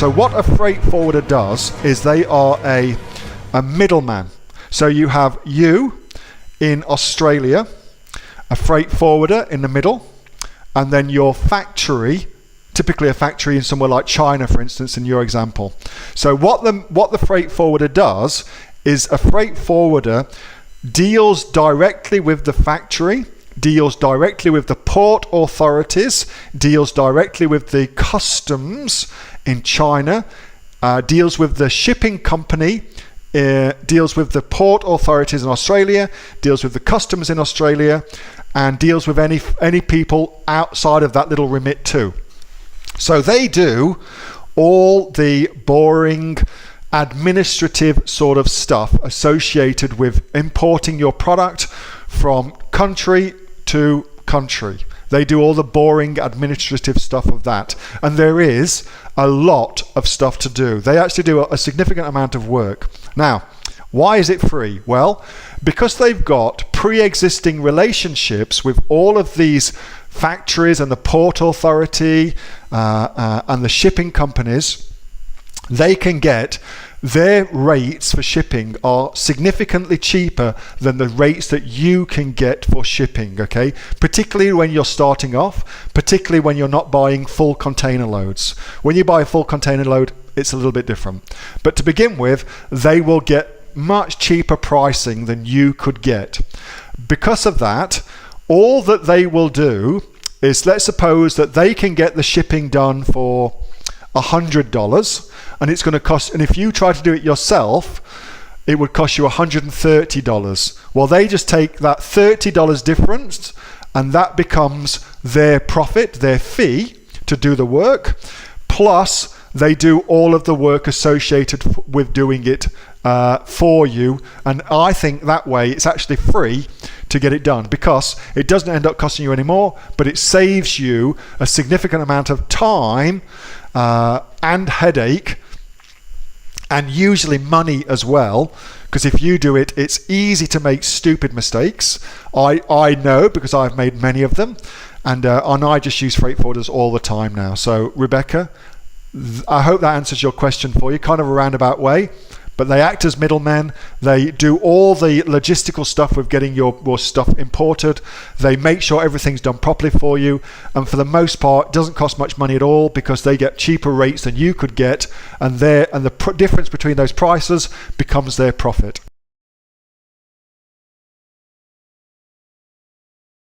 So what a freight forwarder does is they are a middleman. So you have you in Australia, a freight forwarder in the middle, and then your factory, typically a factory in somewhere like China, for instance, in your example. So what the freight forwarder does is a freight forwarder deals directly with the factory, deals directly with the port authorities, deals directly with the customs in China, deals with the shipping company, deals with the port authorities in Australia, deals with the customs in Australia, and deals with any people outside of that little remit too. So they do all the boring administrative sort of stuff associated with importing your product from country to country. They do all the boring administrative stuff of that. And there is a lot of stuff to do. They actually do a significant amount of work. Now, why is it free? Well, because they've got pre-existing relationships with all of these factories and the port authority and the shipping companies. They can get their rates for shipping are significantly cheaper than the rates that you can get for shipping, okay? Particularly when you're starting off, particularly when you're not buying full container loads. When you buy a full container load, it's a little bit different. But to begin with, they will get much cheaper pricing than you could get. Because of that, all that they will do is, let's suppose that they can get the shipping done for $100, and it's going to cost, and if you try to do it yourself, it would cost you $130. Well, they just take that $30 difference, and that becomes their profit, their fee to do the work, plus they do all of the work associated with doing it for you. And I think that way it's actually free to get it done, because it doesn't end up costing you any more, but it saves you a significant amount of time and headache, and usually money as well, because if you do it, it's easy to make stupid mistakes. I know, because I've made many of them, and I just use freight forwarders all the time now. So Rebecca, I hope that answers your question for you, kind of a roundabout way. But they act as middlemen. They do all the logistical stuff with getting your stuff imported. They make sure everything's done properly for you. And for the most part, it doesn't cost much money at all, because they get cheaper rates than you could get. And the difference between those prices becomes their profit.